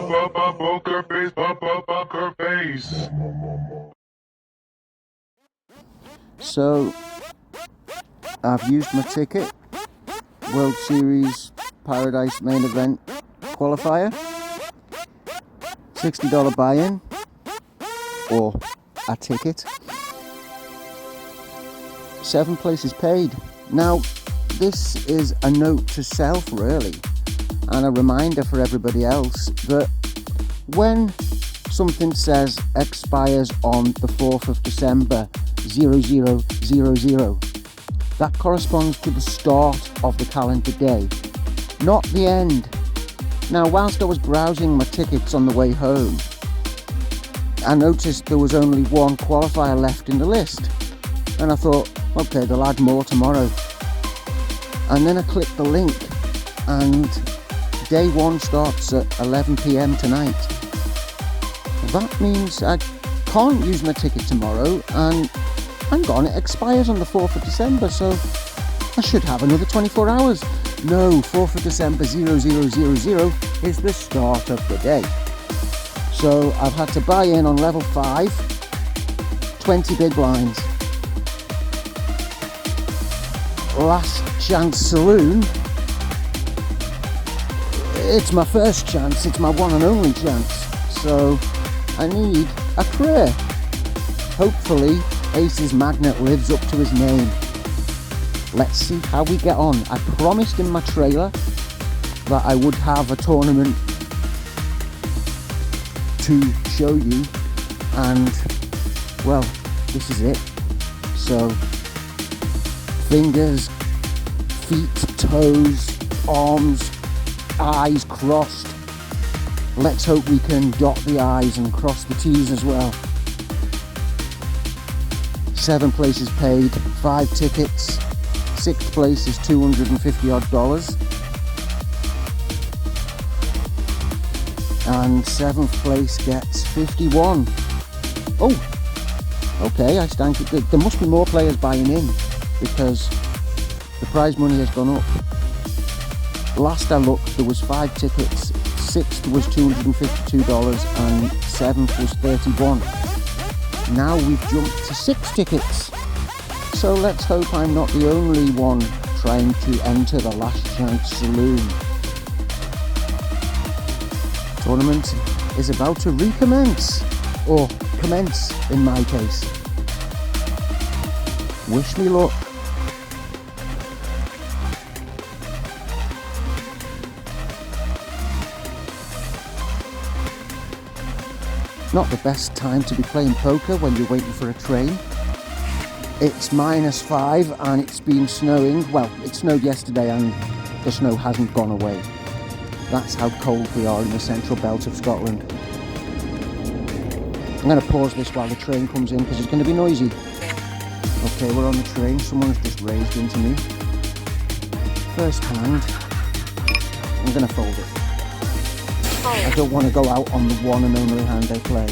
Poker face, poker face. So, I've used my ticket, World Series Paradise main event qualifier, $60 buy-in, or a ticket, 7 places paid. Now, this is a note to self really, and a reminder for everybody else that when something says expires on the 4th of December 0000, that corresponds to the start of the calendar day, not the end. Now, whilst I was browsing my tickets on the way home, I noticed there was only one qualifier left in the list, and I thought, okay, they'll add more tomorrow. And then I clicked the link, and day 1 starts at 11 PM tonight. That means I can't use my ticket tomorrow, and hang on, it expires on the 4th of December, so I should have another 24 hours. No, 4th of December 0000 is the start of the day. So I've had to buy in on level 5, 20 big blinds. Last chance saloon. It's my first chance, it's my one and only chance. So I need a prayer. Hopefully AcesMagnet lives up to his name. Let's see how we get on. I promised in my trailer that I would have a tournament to show you, and well, this is it. So fingers, feet, toes, arms, eyes crossed. Let's hope we can dot the I's and cross the T's as well. 7 places paid, 5 tickets, 6th place is $250 odd, and 7th place gets 51. Oh, okay, I stand good. There must be more players buying in, because the prize money has gone up. Last I looked, there was 5 tickets, 6th was $252 and 7th was 31. Now we've jumped to 6 tickets. So let's hope I'm not the only one trying to enter the last chance saloon. Tournament is about to recommence, or commence in my case. Wish me luck. Not the best time to be playing poker when you're waiting for a train. It's -5 and it's been snowing. Well, it snowed yesterday and the snow hasn't gone away. That's how cold we are in the central belt of Scotland. I'm going to pause this while the train comes in because it's going to be noisy. Okay, we're on the train. Someone's just raised into me. First hand. I'm going to fold it. I don't want to go out on the one and only hand they play.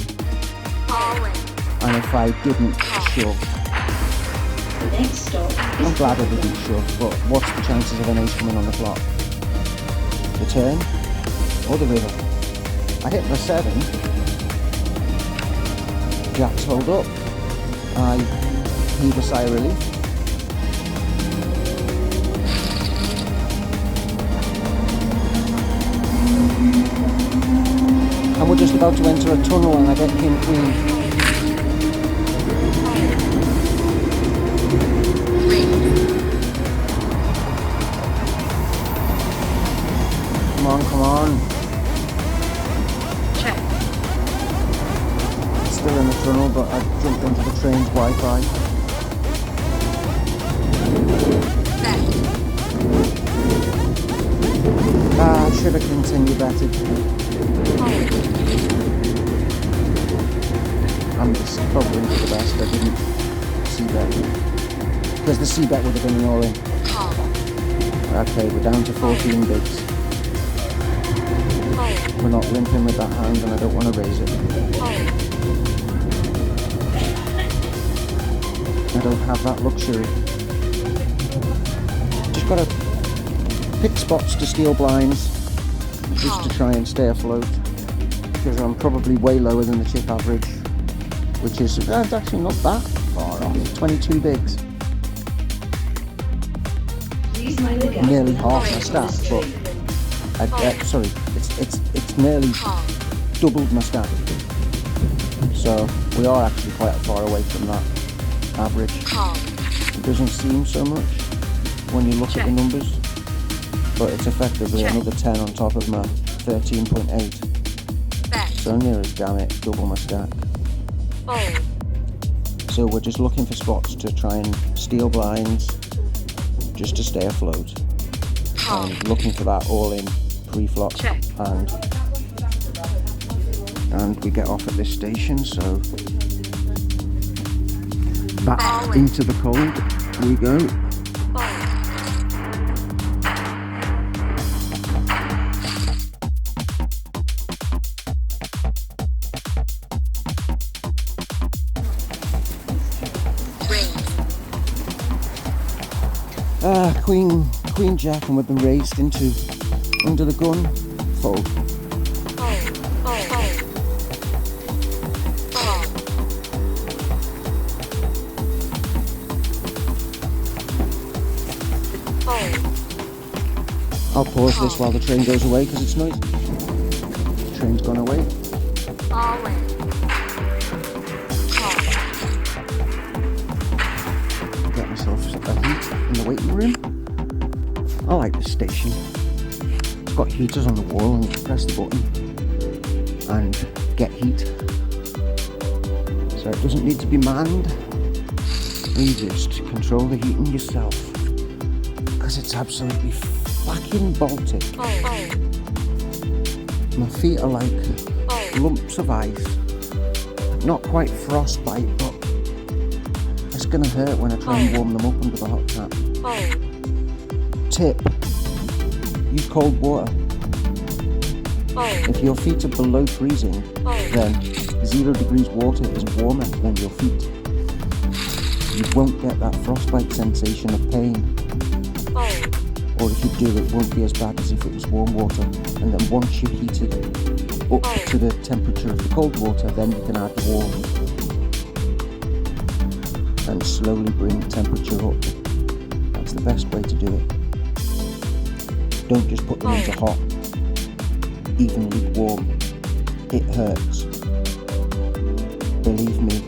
And if I didn't shove, I'm glad I didn't shove, but what's the chances of an ace coming on the flop? The turn or the river? I hit the 7. Jacks hold up. I heave a sigh of relief. And we're just about to enter a tunnel and I get king queen. Come on, come on. Check. Still in the tunnel, but I jumped into the train's Wi-Fi. I should have continued betting. I'm just probably for the best. I didn't see that because the C bet would have been an all-in. Okay, we're down to 14 bigs. We're not limping with that hand, and I don't want to raise it. I don't have that luxury. Just got to pick spots to steal blinds, just to try and stay afloat. because I'm probably way lower than the chip average, which is actually not that far off. 22 bigs. Nearly half my stack, but sorry, it's nearly doubled my stack. So we are actually quite far away from that average. It doesn't seem so much when you look at the numbers, but it's effectively another 10 on top of my 13.8. So near as damn it, double my stack. So we're just looking for spots to try and steal blinds, just to stay afloat. And looking for that all-in pre-flop, and we get off at this station, so back into the cold we go. Queen jack, and we've been raised into under the gun. Fold. I'll pause this while the train goes away because it's noisy. The train's gone away. Get myself a heat in the waiting room. I like this station. It's got heaters on the wall, and you press the button and get heat. So it doesn't need to be manned. You just control the heating yourself, because it's absolutely fucking Baltic. My feet are like lumps of ice. Not quite frostbite, but it's gonna hurt when I try and warm them up under the hot tap. Tip: use cold water. If your feet are below freezing, then 0 degrees water is warmer than your feet. You won't get that frostbite sensation of pain. Or if you do, it won't be as bad as if it was warm water. And then once you heat it up to the temperature of the cold water, then you can add warm and slowly bring the temperature up. That's the best way to do it. Don't just put them into hot, evenly warm. It hurts. Believe me.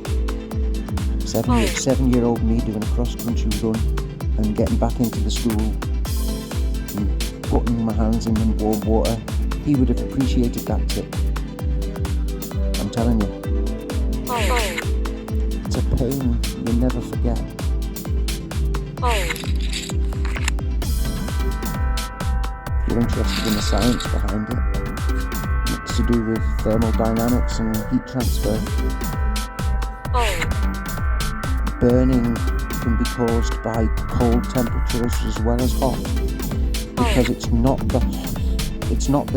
7-year-old me doing a cross-country run and getting back into the school and putting my hands in warm water, he would have appreciated that tip. I'm telling you. It's a pain you'll never forget. If you're interested in the science behind it, it's to do with thermodynamics and heat transfer. Burning can be caused by cold temperatures as well as hot, because it's not the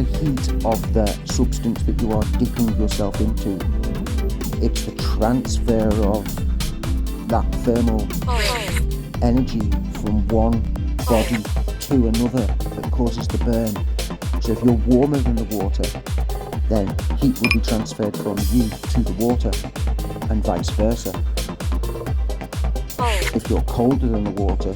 heat of the substance that you are dipping yourself into. It's the transfer of that thermal energy from one body to another that causes the burn. So if you're warmer than the water, then heat will be transferred from you to the water, and vice versa. If you're colder than the water,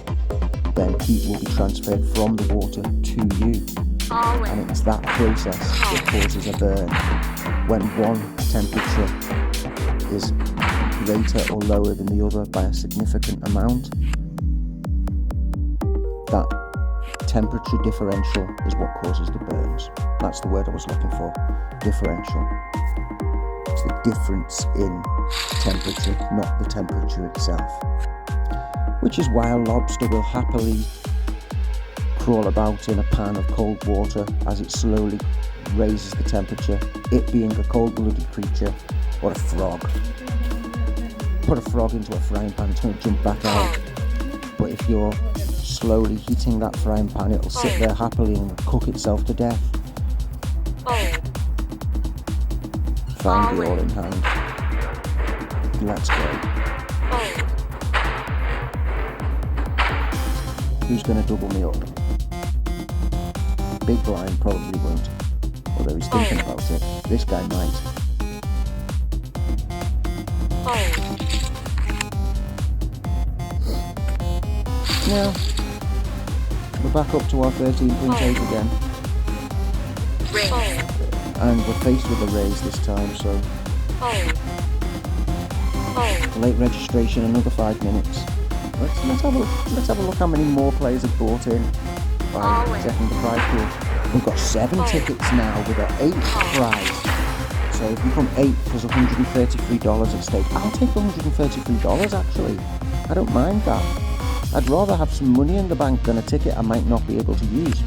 then heat will be transferred from the water to you. And it's that process that causes a burn. When one temperature is greater or lower than the other by a significant amount, that temperature differential is what causes the burns. That's the word I was looking for, differential. It's the difference in temperature, not the temperature itself. Which is why a lobster will happily crawl about in a pan of cold water as it slowly raises the temperature, it being a cold-blooded creature, or a frog. Put a frog into a frying pan, don't jump back out. But if you're slowly heating that frying pan, it'll sit there happily and cook itself to death. Find the all in hand. Let's go. Who's going to double me up? Big blind probably won't. whether he's thinking about it. This guy might. Now, we're back up to our 13.8 again. And we're faced with a raise this time, so... Late registration, another 5 minutes. Let's have a look how many more players have bought in by checking the prize pool. We've got 7 tickets now with our 8th prize. So if we come 8th, there's $133 at stake. I'll take $133 actually. I don't mind that. I'd rather have some money in the bank than a ticket I might not be able to use.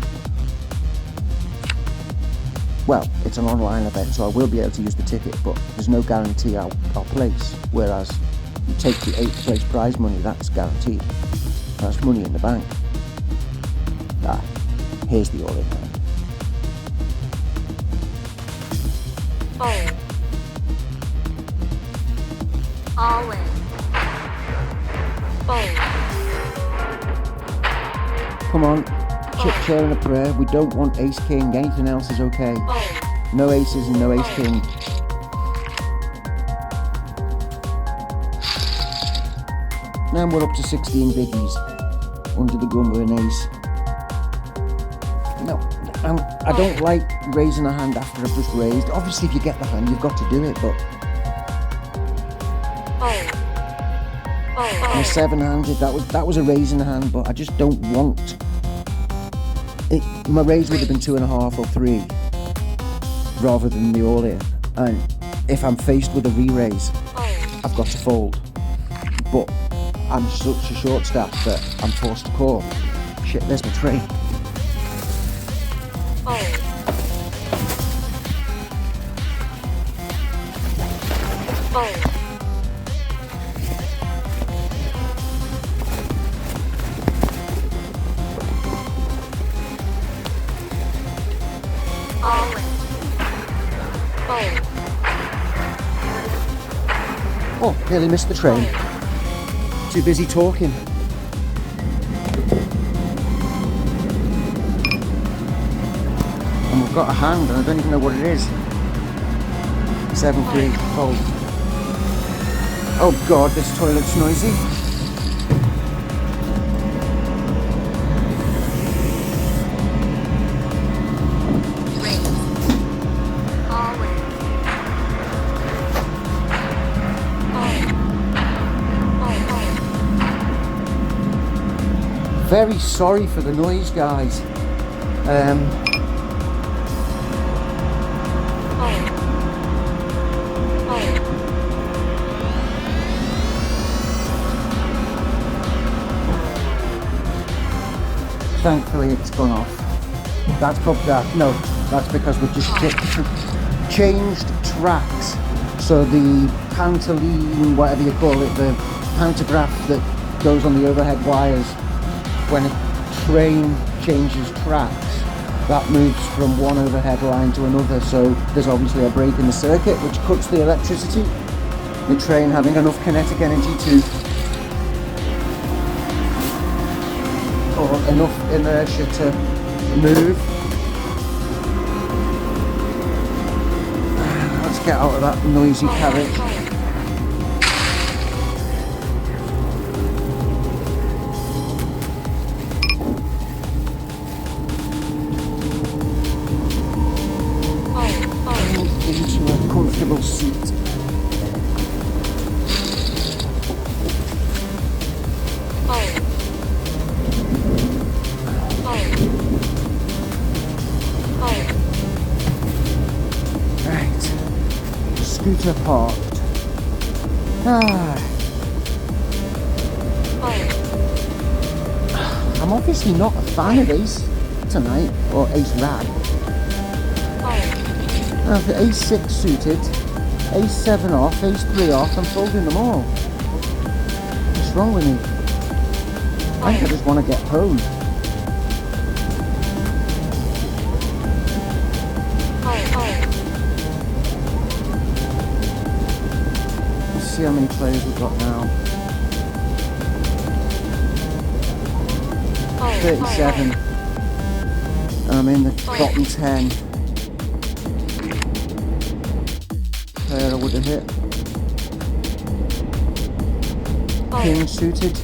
Well, it's an online event, so I will be able to use the ticket, but there's no guarantee I'll place. Whereas you take the 8th place prize money, that's guaranteed. That's money in the bank. Ah, here's the all-in hand. All in. Come on, chip, chair and a prayer. We don't want ace king, anything else is okay. No aces and no ace king. Now we're up to 16 biggies. Under the gun with an ace. No, I don't like raising a hand after I've just raised. Obviously if you get the hand you've got to do it, but... I'm a 7-handed, that was a raising hand, but I just don't want... My raise would have been 2.5 or 3, rather than the all-in. And if I'm faced with a re-raise, I've got to fold. But I'm such a short stack that I'm forced to call. Shit, there's my train. Oh, nearly missed the train. Too busy talking. And we've got a hand and I don't even know what it is. 7-3, fold. Oh god, this toilet's noisy. Very sorry for the noise, guys. Thankfully it's gone off. That's probably that's because we've just changed tracks. So the pantaloon, whatever you call it, the pantograph that goes on the overhead wires, when a train changes tracks, that moves from one overhead line to another, so there's obviously a break in the circuit which cuts the electricity. The train having enough kinetic energy to, or enough inertia to move. Let's get out of that noisy carriage. Into a comfortable seat. Right, scooter parked. I'm obviously not a fan of ace tonight, or ace rag. Now the ace-6 suited, ace-7 off, ace-3 off, I'm folding them all. What's wrong with me? I think I just want to get home. Let's see how many players we've got now. 37. I'm in the bottom 10. pair I would have hit. King suited.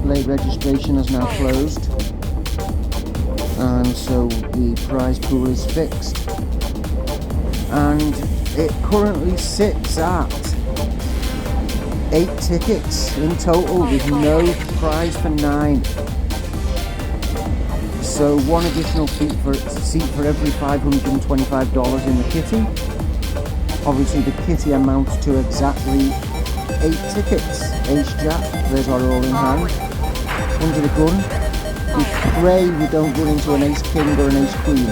Late registration is now closed, and so the prize pool is fixed, and it currently sits at 8 tickets in total with no prize for 9. So one additional seat for every $525 in the kitty. Obviously the kitty amounts to exactly 8 tickets. Ace Jack, there's our all in hand. Under the gun, we pray we don't run into an Ace King or an Ace Queen.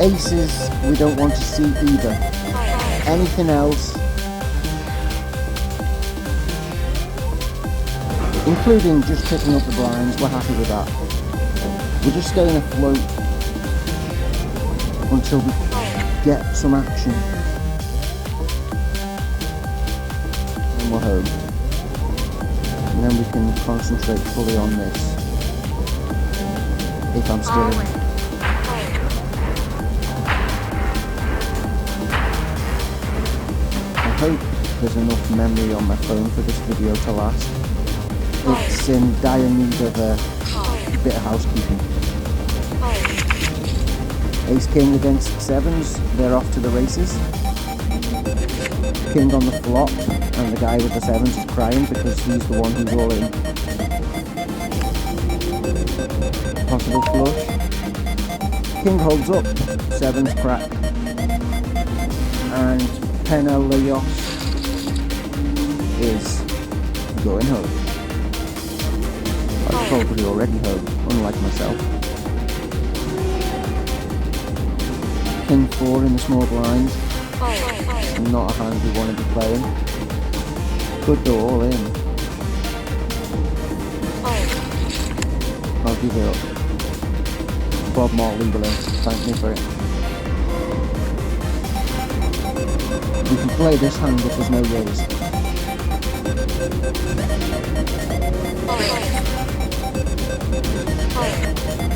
Aces we don't want to see either. Anything else, including just picking up the blinds, we're happy with that. We're just staying afloat until we get some action. And we're home. And then we can concentrate fully on this. If I'm still in. I hope there's enough memory on my phone for this video to last. It's in dire need of a bit of housekeeping. Ace King against 7s, they're off to the races. King on the flop, and the guy with the 7s is crying because he's the one who's all in. Possible flush. King holds up, 7s crack. And Peneleos is going home. I'm probably already home, unlike myself. King 4 in the small blind. Not a hand we want to be playing. Could go all in. I'll give it up. Bob Marley will thank me for it. We can play this hand if there's no raise.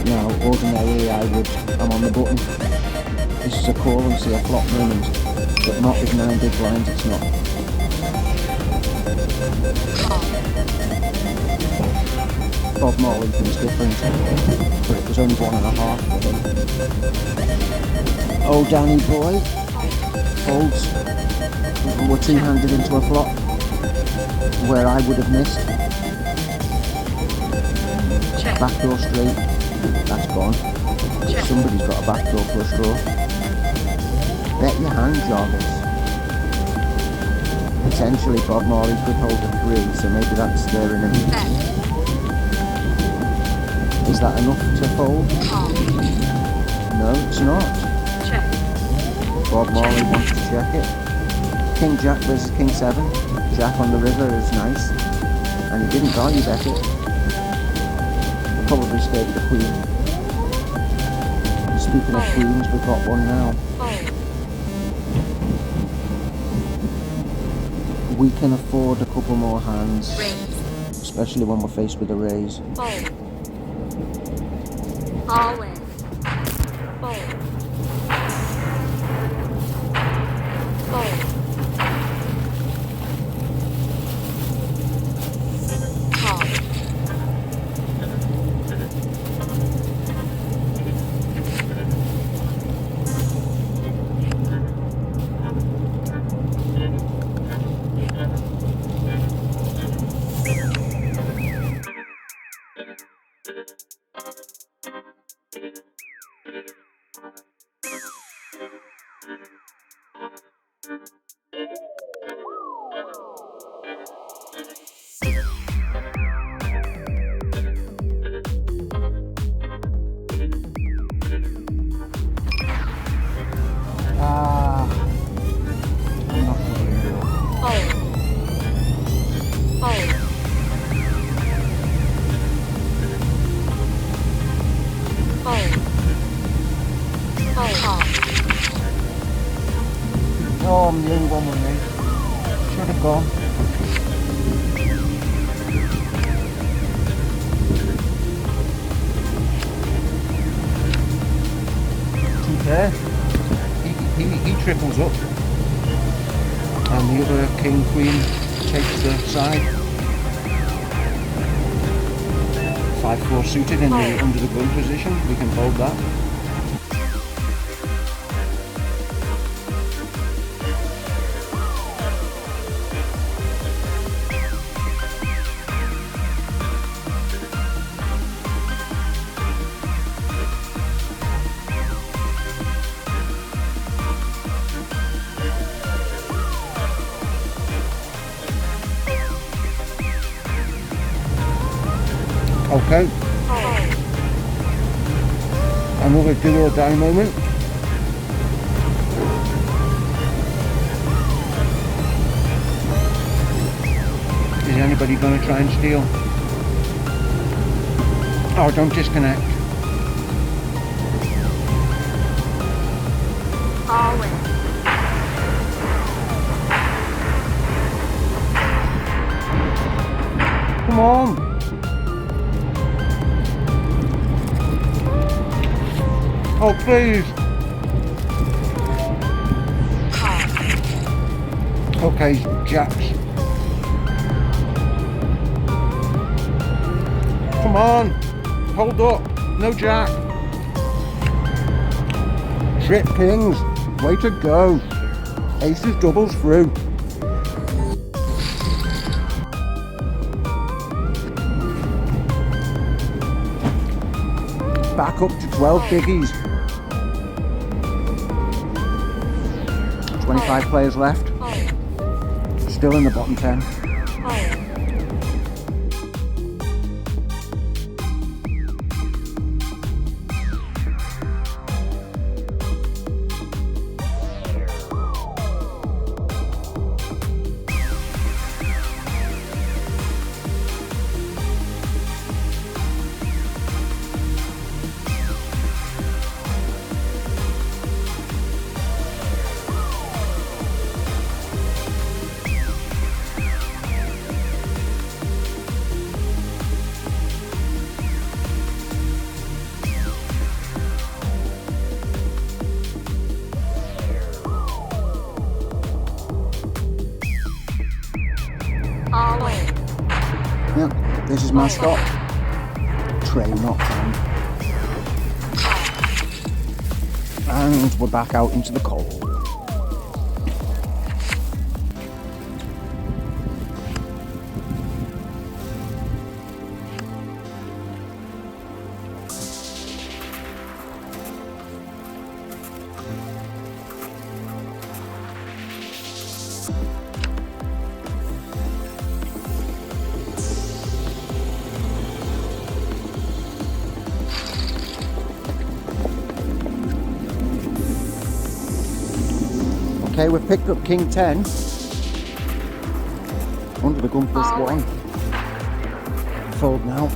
Now, ordinarily I'm on the button. This is a call and see a flop moment, but not with 9 big blinds, it's not. Bob Marley thinks different, but it was only 1.5 for him. Oh, Danny boy, holds. We're two-handed into a flop, where I would have missed. Backdoor straight, that's gone. Somebody's got a backdoor flush draw. Bet your hand, Jarvis. Potentially Bob Marley could hold a 3, so maybe that's scaring him. Is that enough to fold? No, it's not. Bob Marley wants to check it. King Jack versus King 7. Jack on the river is nice. And he didn't value bet it. Probably scared the Queen. Speaking of queens, we've got one now. We can afford a couple more hands, especially when we're faced with a raise. All in. Oh, I'm the only one with me. Should have gone. goes up, and the other king queen takes the side. 5-4 suited in the under the gun position. We can hold that. Okay. Another do or die moment. Is anybody going to try and steal? Oh, don't disconnect. All in. Come on. Oh, please. Okay, jacks. Come on. Hold up. No jack. Trip kings. Way to go. Aces doubles through. Back up to 12 biggies. 25 players left. Still in the bottom 10. All in. Yeah, this is my stop. Tray not found. And we're back out into the cold. Okay, we've picked up King 10. Under the gun plus one. Fold now.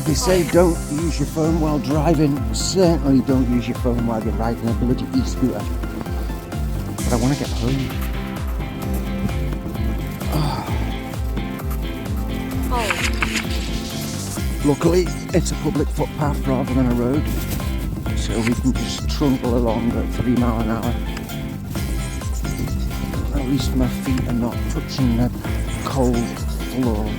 They say don't use your phone while driving. Certainly don't use your phone while you're riding a bloody e-scooter. But I want to get home. Luckily, it's a public footpath rather than a road, so we can just trundle along at 3 miles an hour. At least my feet are not touching the cold floor.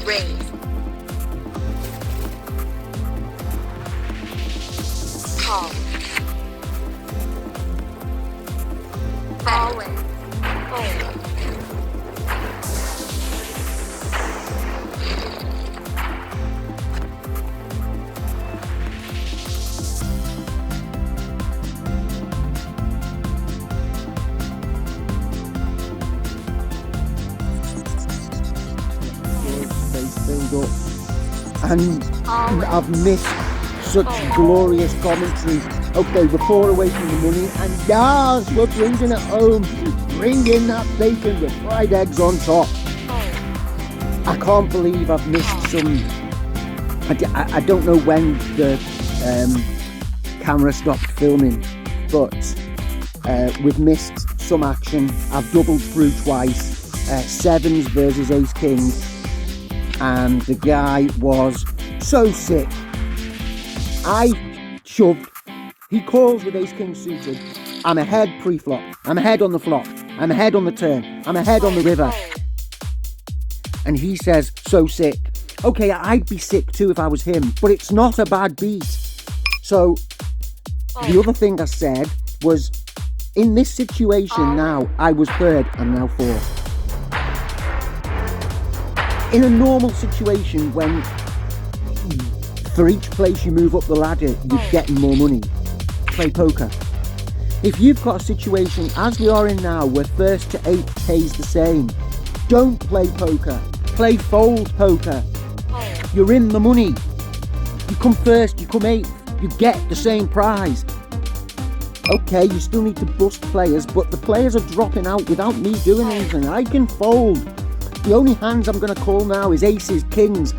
Raise. Call. All in. Build up, and I've missed such glorious commentary. Okay, we're 4 away from the money, and yes, we're bringing it home. Bring in that bacon with fried eggs on top. I can't believe I've missed some. I don't know when the camera stopped filming, but we've missed some action. I've doubled through twice. Sevens versus ace kings, and the guy was so sick. I shoved. He calls with ace king suited. I'm ahead pre-flop. I'm ahead on the flop. I'm ahead on the turn. I'm ahead on the river. And he says, so sick. Okay, I'd be sick too if I was him, but it's not a bad beat. So the other thing I said was, in this situation now, I was third and now fourth. In a normal situation, when for each place you move up the ladder, you're getting more money. Play poker. If you've got a situation, as we are in now, where first to eighth pays the same, don't play poker. Play fold poker. You're in the money. You come first, you come eighth, you get the same prize. Okay, you still need to bust players, but the players are dropping out without me doing anything. I can fold. The only hands I'm going to call now is aces, kings,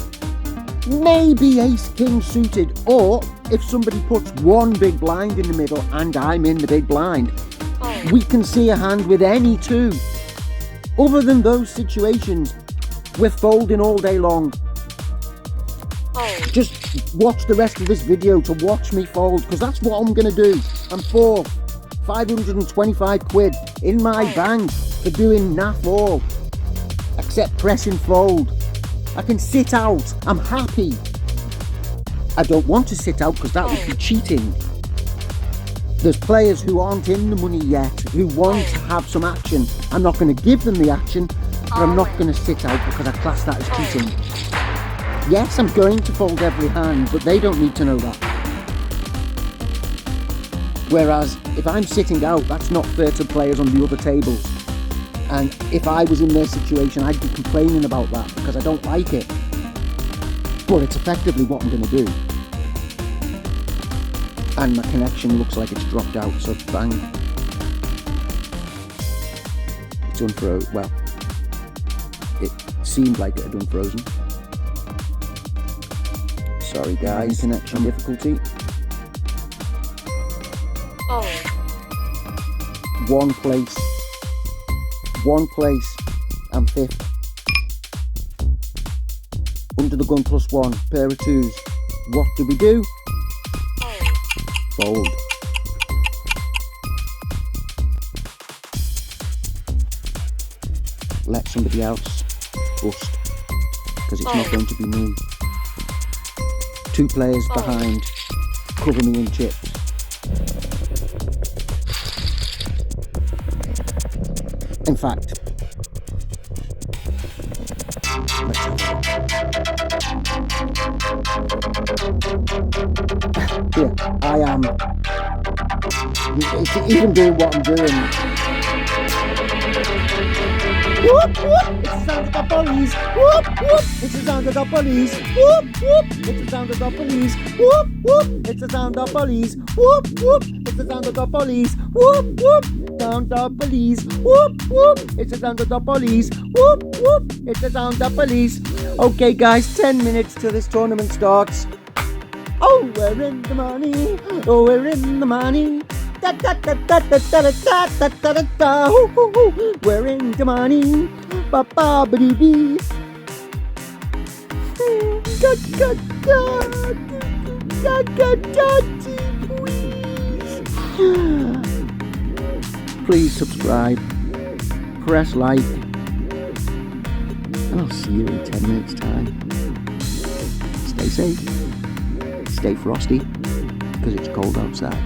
maybe ace king suited, or if somebody puts one big blind in the middle and I'm in the big blind, we can see a hand with any two. Other than those situations, we're folding all day long. Just watch the rest of this video to watch me fold, because that's what I'm going to do. I'm fourth, 525 quid in my bank for doing naff all, except pressing fold. I can sit out. I'm happy. I don't want to sit out because that would be cheating. There's players who aren't in the money yet, who want to have some action. I'm not going to give them the action, but I'm not going to sit out because I class that as cheating. Yes, I'm going to fold every hand, but they don't need to know that. Whereas, if I'm sitting out, that's not fair to players on the other tables. And if I was in their situation, I'd be complaining about that because I don't like it. But it's effectively what I'm going to do. And my connection looks like it's dropped out, so bang. It's unfrozen. Well, it seemed like it had unfrozen. Sorry guys, connection difficulty. One place, I'm fifth. Under the gun +1, pair of twos. What do we do? Fold. Let somebody else bust, because it's not going to be me. Two players behind, cover me in chips. In fact, here, I am even doing what I'm doing. Whoop, whoop, it's the sound of the police. Whoop, whoop, it's the sound of the police. Whoop, whoop, it's the sound of the police. Whoop, whoop, it's the sound of police. Whoop, whoop, it's the sound of the police. Whoop, whoop, sound the police. Whoop, whoop, it's the sound of the police. Whoop, whoop, it's the sound of police. Okay guys, 10 minutes till this tournament starts. Oh, we're in the money. Oh, we're in the money. Da, da, da, da, da, da, da, da, da, da, da. Hoo, hoo, hoo. We're in the money. Ba ba ba doo bee. Da da da da da da. Please subscribe. Press like. And I'll see you in 10 minutes time. Stay safe. Stay frosty, because it's cold outside.